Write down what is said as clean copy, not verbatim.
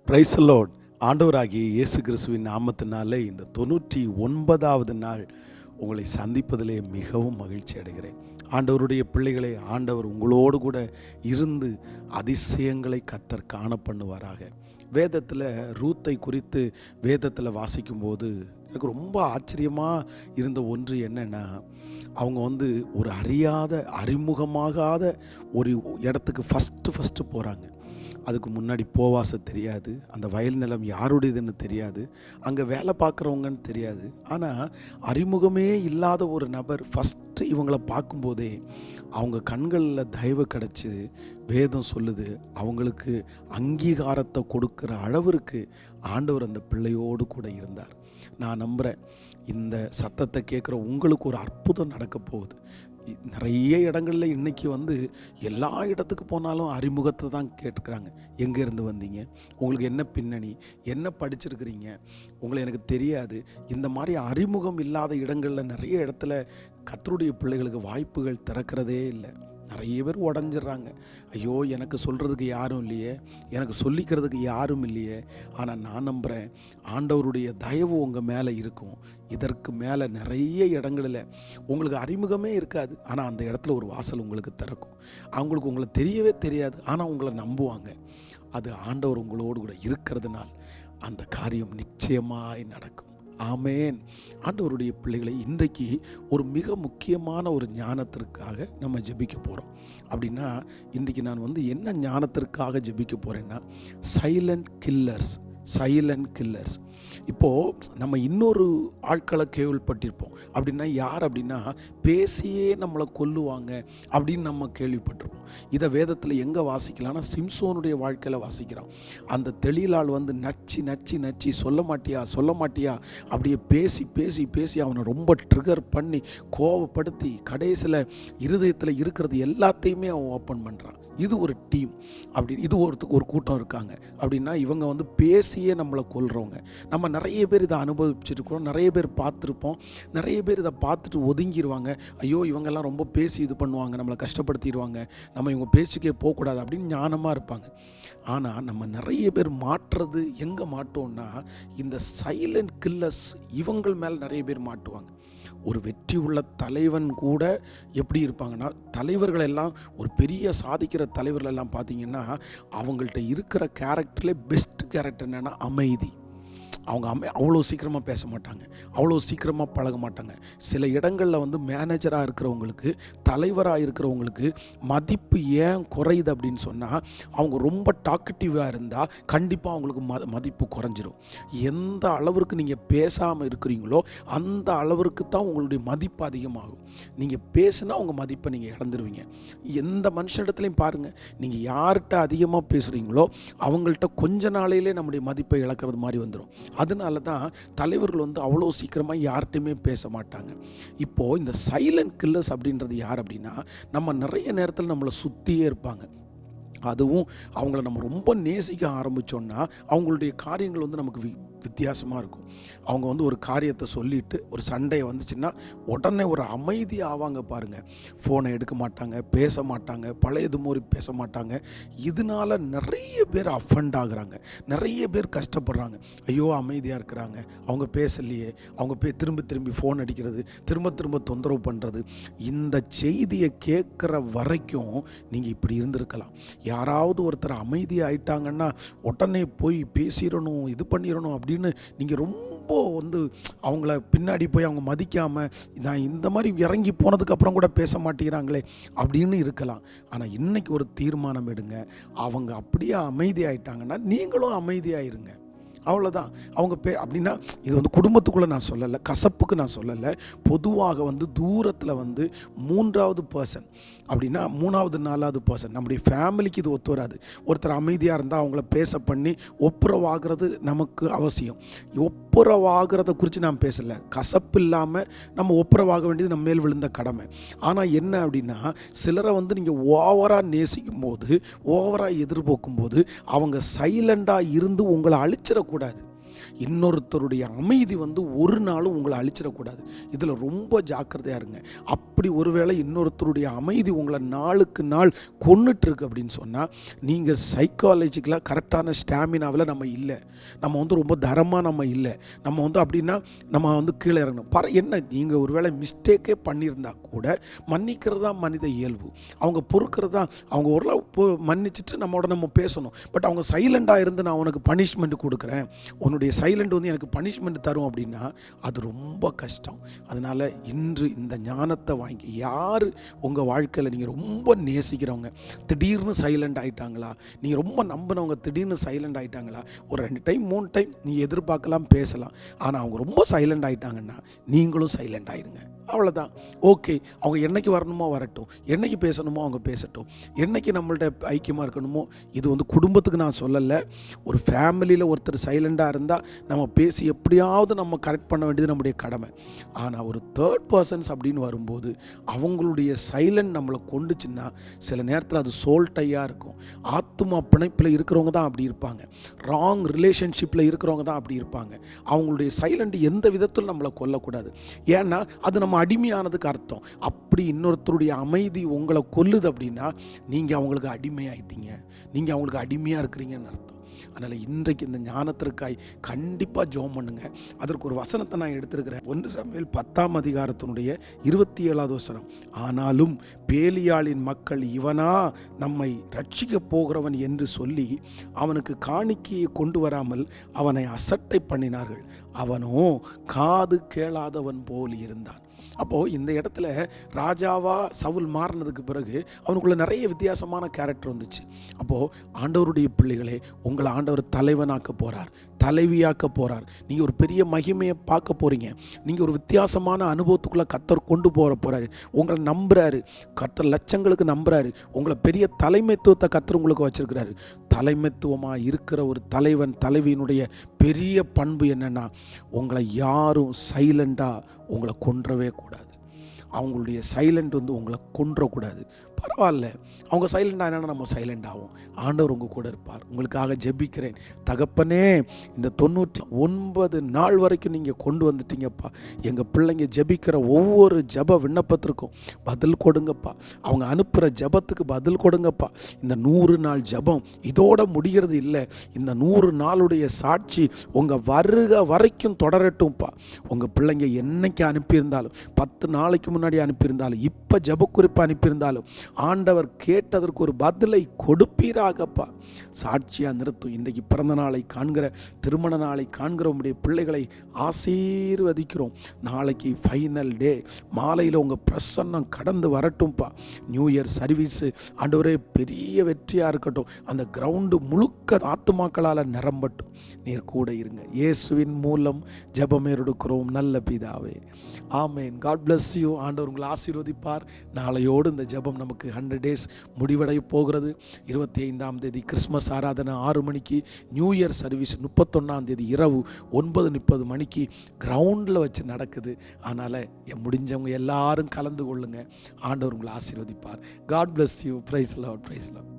Praise the Lord. ஆண்டவராகிய இயேசு கிறிஸ்துவின் நாமத்தினாலே இந்த 99வது நாள் உங்களை சந்திப்பதிலே மிகவும் மகிழ்ச்சி அடைகிறேன். ஆண்டவருடைய பிள்ளைகளை ஆண்டவர் உங்களோடு கூட இருந்து அதிசயங்களை கர்த்தர் காண பண்ணுவாராக. வேதத்தில் ரூத்தை குறித்து வேதத்தில் வாசிக்கும்போது எனக்கு ரொம்ப ஆச்சரியமாக இருந்த ஒன்று என்னென்னா, அவங்க ஒரு அறிமுகமாகாத ஒரு இடத்துக்கு ஃபஸ்ட்டு போகிறாங்க. அதுக்கு முன்னாடி போவாச தெரியாது, அந்த வயல் நிலம் யாருடையதுன்னு தெரியாது, அங்கே வேலை பார்க்குறவங்கன்னு தெரியாது. ஆனால் அறிமுகமே இல்லாத ஒரு நபர் ஃபஸ்ட்டு இவங்களை பார்க்கும்போதே அவங்க கண்களில் தயவு கிடச்சி வேதம் சொல்லுது, அவங்களுக்கு அங்கீகாரத்தை கொடுக்குற அளவிற்கு ஆண்டவர் அந்த பிள்ளையோடு கூட இருந்தார். நான் நம்புகிறேன், இந்த சத்தத்தை கேட்குற உங்களுக்கு ஒரு அற்புதம் நடக்க போகுது. நிறைய இடங்களில் இன்றைக்கி எல்லா இடத்துக்கு போனாலும் அறிமுகத்தை தான் கேட்டுக்கிறாங்க. எங்கேருந்து வந்தீங்க, உங்களுக்கு என்ன பின்னணி, என்ன படிச்சிருக்கிறீங்க, உங்களை எனக்கு தெரியாது. இந்த மாதிரி அறிமுகம் இல்லாத இடங்களில் நிறைய இடத்துல கர்த்தருடைய பிள்ளைகளுக்கு வாய்ப்புகள் திறக்கிறதே இல்லை. நிறைய பேர் உடஞ்சிட்றாங்க. ஐயோ, எனக்கு சொல்கிறதுக்கு யாரும் இல்லையே, எனக்கு சொல்லிக்கிறதுக்கு யாரும் இல்லையே. ஆனால் நான் நம்புகிறேன், ஆண்டவருடைய தயவு உங்கள் மேலே இருக்கும். இதற்கு மேலே நிறைய இடங்களில் உங்களுக்கு அறிமுகமே இருக்காது, ஆனால் அந்த இடத்துல ஒரு வாசல் உங்களுக்கு திறக்கும். அவங்களுக்கு உங்களை தெரியவே தெரியாது, ஆனால் உங்களை நம்புவாங்க. அது ஆண்டவர் உங்களோடு கூட இருக்கிறதுனால் அந்த காரியம் நிச்சயமாய் நடக்கும். ஆமேன். ஆண்டவருடைய பிள்ளைகளை இன்றைக்கு ஒரு மிக முக்கியமான ஒரு ஞானத்திற்காக நம்ம ஜெபிக்க போகிறோம். அப்படின்னா இன்றைக்கி நான் என்ன ஞானத்திற்காக ஜெபிக்க போகிறேன்னா, சைலண்ட் கில்லர்ஸ். இப்போது நம்ம இன்னொரு ஆட்களை கேள்விப்பட்டிருப்போம். அப்படின்னா யார் அப்படின்னா, பேசியே நம்மளை கொல்லுவாங்க அப்படின்னு நம்ம கேள்விப்பட்டிருப்போம். இதை வேதத்தில் எங்கே வாசிக்கலாம்னா, சிம்சோனுடைய வாழ்க்கையில் வாசிக்கிறோம். அந்த தெளிலாள் நச்சி சொல்ல மாட்டியா அப்படியே பேசி அவனை ரொம்ப ட்ரிகர் பண்ணி கோவப்படுத்தி கடைசியில் இருதயத்தில் இருக்கிறது எல்லாத்தையுமே அவன் ஓப்பன் பண்ணுறான். இது ஒரு டீம். இது ஒரு கூட்டம் இருக்காங்க. அப்படின்னா இவங்க பேசியே நம்மளை கொல்றவங்க. நம்ம நிறைய பேர் இதை அனுபவிச்சிருக்கிறோம், நிறைய பேர் பார்த்துருப்போம். நிறைய பேர் இதை பார்த்துட்டு ஒதுங்கிடுவாங்க. ஐயோ, இவங்கெல்லாம் ரொம்ப பேசி இது பண்ணுவாங்க, நம்மளை கஷ்டப்படுத்திடுவாங்க, நம்ம இவங்க பேச்சுக்கே போகக்கூடாது அப்படின்னு ஞானமாக இருப்பாங்க. ஆனால் நம்ம நிறைய பேர் மாட்டுறது எங்கே மாட்டோம்னா, இந்த சைலண்ட் கில்லர்ஸ் இவங்கள் மேலே நிறைய பேர் மாட்டுவாங்க. ஒரு வெற்றி உள்ள தலைவன் கூட எப்படி இருப்பாங்கன்னா, தலைவர்கள் எல்லாம் ஒரு பெரிய சாதிக்கிற தலைவர்கள் எல்லாம் பார்த்தீங்கன்னா, அவங்கள்ட்ட இருக்கிற கேரக்டர்லேயே பெஸ்ட் கேரக்டர் என்னென்னா அமைதி. அவங்க அவ்வளோ சீக்கிரமாக பேச மாட்டாங்க, அவ்வளோ சீக்கிரமாக பழக மாட்டாங்க. சில இடங்களில் மேனேஜராக இருக்கிறவங்களுக்கு, தலைவராக இருக்கிறவங்களுக்கு மதிப்பு ஏன் குறையுது அப்படின்னு சொன்னால், அவங்க ரொம்ப டாக்கட்டிவாக இருந்தால் கண்டிப்பாக அவங்களுக்கு மதிப்பு குறைஞ்சிரும். எந்த அளவிற்கு நீங்கள் பேசாமல் இருக்கிறீங்களோ அந்த அளவிற்கு தான் உங்களுடைய மதிப்பு அதிகமாகும். நீங்கள் பேசுனா உங்கள் மதிப்பை நீங்கள் இழந்துருவீங்க. எந்த மனுஷனிடத்துலையும் பாருங்கள், நீங்கள் யார்கிட்ட அதிகமாக பேசுகிறீங்களோ அவங்கள்ட்ட கொஞ்ச நாளையிலே நம்முடைய மதிப்பை இழக்கிறது மாதிரி வந்துடும். அதனால தான் தலைவர்கள் அவ்வளோ சீக்கிரமாக யார்கிட்டையுமே பேச மாட்டாங்க. இப்போது இந்த சைலண்ட் கில்லர்ஸ் அப்படின்றது யார் அப்படின்னா, நம்ம நிறைய நேரத்தில் நம்மளை சுற்றியே இருப்பாங்க. அதுவும் அவங்கள நம்ம ரொம்ப நேசிக்க ஆரம்பித்தோன்னா அவங்களுடைய காரியங்கள் நமக்கு வித்தியாசமாக இருக்கும். அவங்க ஒரு காரியத்தை சொல்லிவிட்டு ஒரு சண்டையை வந்துச்சுன்னா உடனே ஒரு அமைதி ஆவாங்க பாருங்கள். ஃபோனை எடுக்க மாட்டாங்க, பேச மாட்டாங்க, பழையது மாதிரி பேச மாட்டாங்க. இதனால் நிறைய பேர் அஃபண்ட் ஆகுறாங்க, நிறைய பேர் கஷ்டப்படுறாங்க. ஐயோ, அமைதியாக இருக்கிறாங்க, அவங்க பேசலையே, அவங்க திரும்பி ஃபோன் அடிக்கிறது, திரும்ப தொந்தரவு பண்ணுறது. இந்த செய்தியை கேட்குற வரைக்கும் நீங்கள் இப்படி இருந்திருக்கலாம். யாராவது ஒருத்தர் அமைதியாயிட்டாங்கன்னா உடனே போய் பேசிடணும், இது பண்ணிடணும் அப்படின்னு நீங்கள் ரொம்ப அவங்கள பின்னாடி போய் அவங்க மதிக்காமல், நான் இந்த மாதிரி இறங்கி போனதுக்கப்புறம் கூட பேச மாட்டேங்கிறாங்களே அப்படின்னு இருக்கலாம். ஆனால் இன்றைக்கி ஒரு தீர்மானம் எடுங்க, அவங்க அப்படியே அமைதியாயிட்டாங்கன்னா நீங்களும் அமைதியாயிருங்க. அவ்வளோதான். அவங்க அப்படின்னா இது குடும்பத்துக்குள்ளே நான் சொல்லலை, கசப்புக்கு நான் சொல்லலை. பொதுவாக தூரத்தில் மூன்றாவது பர்சன் அப்படின்னா மூணாவது நாலாவது பர்சன் நம்முடைய ஃபேமிலிக்கு இது ஒத்து வராது. ஒருத்தர் அமைதியாக இருந்தால் அவங்கள பேச பண்ணி ஒப்புரவாகிறது நமக்கு அவசியம். ஒப்புரவாகிறத குறித்து நான் பேசலை. கசப்பு இல்லாமல் நம்ம ஒப்புரவாக வேண்டியது நம்ம மேல் விழுந்த கடமை. ஆனால் என்ன அப்படின்னா, சிலரை நீங்கள் ஓவராக நேசிக்கும் போது, ஓவராக எதிர்பார்க்கும் போது அவங்க சைலண்டாக இருந்து உங்களை அழிச்சிடக்கூடாது. இன்னொருத்தருடைய அமைதி ஒரு நாளும் உங்களை அழிச்சிடக்கூடாது. இதில் ரொம்ப ஜாக்கிரதையாக இருங்க. அப்படி ஒருவேளை இன்னொருத்தருடைய அமைதி உங்களை நாளுக்கு நாள் கொன்னுட்டுருக்கு அப்படின்னு சொன்னால், நீங்கள் சைக்காலஜிக்கலாக கரெக்டான ஸ்டாமினாவில் நம்ம இல்லை. நம்ம ரொம்ப தரமாக நம்ம இல்லை. நம்ம அப்படின்னா நம்ம கீழே இறங்கணும். என்ன நீங்கள் ஒருவேளை மிஸ்டேக்கே பண்ணியிருந்தா கூட மன்னிக்கிறது தான் மனித இயல்பு. அவங்க பொறுக்கிறது தான். அவங்க ஒரு மன்னிச்சுட்டு நம்ம பேசணும். பட் அவங்க சைலண்டாக இருந்து நான் உனக்கு பனிஷ்மெண்ட் கொடுக்குறேன், உன்னுடைய சைலண்ட் எனக்கு பனிஷ்மெண்ட் தரும் அப்படின்னா அது ரொம்ப கஷ்டம். அதனால் இன்று இந்த ஞானத்தை வாங்கி, யார் உங்கள் வாழ்க்கையில் நீங்கள் ரொம்ப நேசிக்கிறவங்க திடீர்னு சைலண்ட் ஆகிட்டாங்களா, நீங்கள் ரொம்ப நம்பினவங்க திடீர்னு சைலண்ட் ஆகிட்டாங்களா, ஒரு 2 டைம் 3 டைம் நீங்கள் எதிர்பார்க்கலாம், பேசலாம். ஆனால் அவங்க ரொம்ப சைலண்ட் ஆகிட்டாங்கன்னா நீங்களும் சைலண்ட் ஆகிடுங்க. அவ்வளோதான். ஓகே, அவங்க என்னைக்கு வரணுமோ வரட்டும், என்னைக்கு பேசணுமோ அவங்க பேசட்டும், என்னைக்கு நம்மள்ட்ட ஐக்கியமாக இருக்கணுமோ. இது குடும்பத்துக்கு நான் சொல்லலை. ஒரு ஃபேமிலியில் ஒருத்தர் சைலண்டாக இருந்தால் நம்ம பேசி எப்படியாவது நம்ம கரெக்ட் பண்ண வேண்டியது நம்முடைய கடமை. ஆனால் ஒரு தேர்ட் பர்சன்ஸ் அப்படின்னு வரும்போது அவங்களுடைய சைலண்ட் நம்மளை கொண்டுச்சுன்னா சில நேரத்தில் அது சோல்டையாக இருக்கும். ஆத்துமா பிணைப்பில் இருக்கிறவங்க தான் அப்படி இருப்பாங்க. ராங் ரிலேஷன்ஷிப்பில் இருக்கிறவங்க தான் அப்படி இருப்பாங்க. அவங்களுடைய சைலண்ட் எந்த விதத்தில் நம்மளை கொல்லக்கூடாது. ஏன்னா அது நம்ம அடிமையானதுக்கு அர்த்தம். அப்படி இன்னொருத்தருடைய அமைதி உங்களை கொல்லுது அப்படின்னா நீங்கள் அவங்களுக்கு அடிமையாயிட்டீங்க, நீங்கள் அவங்களுக்கு அடிமையாக இருக்கிறீங்கன்னு அர்த்தம். அதனால் இன்றைக்கு இந்த ஞானத்திற்காய் கண்டிப்பாக ஜெபம் பண்ணுங்க. அதற்கு ஒரு வசனத்தை நான் எடுத்திருக்கிறேன். 1 சாமுவேல் 10ஆம் அதிகாரத்தினுடைய 27வது வசனம். ஆனாலும் பேலியாளின் மக்கள் இவனா நம்மை ரட்சிக்க போகிறவன் என்று சொல்லி அவனுக்கு காணிக்கையை கொண்டு வராமல் அவனை அசட்டை பண்ணினார்கள். அவனோ காது கேளாதவன் போல் இருந்தான். அப்போது இந்த இடத்துல ராஜாவா சவுல் மாறினதுக்கு பிறகு அவனுக்குள்ள நிறைய வித்தியாசமான கேரக்டர் வந்துச்சு. அப்போது ஆண்டவருடைய பிள்ளைகளே, உங்களை ஆண்டவர் தலைவனாக்க போகிறார், தலைவியாக்க போகிறார். நீங்கள் ஒரு பெரிய மகிமையை பார்க்க போகிறீங்க. நீங்கள் ஒரு வித்தியாசமான அனுபவத்துக்குள்ளே கர்த்தர் கொண்டு போகிறாரு. உங்களை நம்புகிறாரு கர்த்தர், லட்சங்களுக்கு நம்புகிறாரு. உங்களை பெரிய தலைமைத்துவத்தை கர்த்தர் உங்களுக்கு வச்சிருக்கிறாரு. தலைமைத்துவமாக இருக்கிற ஒரு தலைவன் தலைவியினுடைய பெரிய பண்பு என்னென்னா, உங்களை யாரும் சைலண்டாக உங்களை கொன்றவே கூடாது. அவங்களுடைய சைலண்ட் உங்களை கொன்றக்கூடாது. பரவாயில்ல, அவங்க சைலண்டாக என்னென்னா நம்ம சைலண்ட் ஆகும். ஆண்டவர் உங்கள் கூட இருப்பார். உங்களுக்காக ஜெபிக்கிறேன். தகப்பனே, இந்த 99 நாள் வரைக்கும் நீங்கள் கொண்டு வந்துட்டீங்கப்பா. எங்கள் பிள்ளைங்க ஜெபிக்கிற ஒவ்வொரு ஜெப விண்ணப்பத்திற்கும் பதில் கொடுங்கப்பா. அவங்க அனுப்புகிற ஜெபத்துக்கு பதில் கொடுங்கப்பா. இந்த 100 நாள் ஜெபம் இதோட முடிகிறது இல்லை. இந்த 100 நாளுடைய சாட்சி உங்கள் வருகை வரைக்கும் தொடரட்டும்ப்பா. உங்கள் பிள்ளைங்க என்னைக்கு அனுப்பியிருந்தாலும், 10 நாளைக்கு முன்னாடி அனுப்பியிருந்தாலும், இப்போ ஜெப குறிப்பு அனுப்பியிருந்தாலும், ஆண்டவர் கேட்டதற்கு ஒரு பதிலை கொடுப்பீராகப்பா. சாட்சியாக நிறுத்தும். இன்றைக்கு பிறந்த நாளை காண்கிற, திருமண நாளை காண்கிற உங்களுடைய பிள்ளைகளை ஆசீர்வதிக்கிறோம். நாளைக்கு ஃபைனல் டே. மாலையில் உங்கள் பிரசன்னம் கடந்து வரட்டும்ப்பா. நியூ இயர் சர்வீஸு ஆண்டவரே பெரிய வெற்றியாக இருக்கட்டும். அந்த கிரவுண்டு முழுக்க ஆத்துமாக்களால் நிரம்பட்டும். நீர் கூட இருங்க. இயேசுவின் மூலம் ஜெபம் எடுக்கிறோம் நல்ல பிதாவே, ஆமேன். God bless you. ஆண்டவர் உங்களை ஆசீர்வதிப்பார். நாளையோடு இந்த ஜெபம் நமக்கு 100 days முடிவடைய போகிறது. 25ஆம் தேதி கிறிஸ்மஸ் ஆராதனை 6 மணிக்கு, நியூ இயர் சர்வீஸ் 31ஆம் தேதி இரவு 9:30 மணிக்கு கிரவுண்டில் வச்சு நடக்குது. அதனால் முடிஞ்சவங்க எல்லாரும் கலந்து கொள்ளுங்க. ஆண்டவர் உங்களை ஆசீர்வதிப்பார். God bless you. Praise Lord, praise Lord.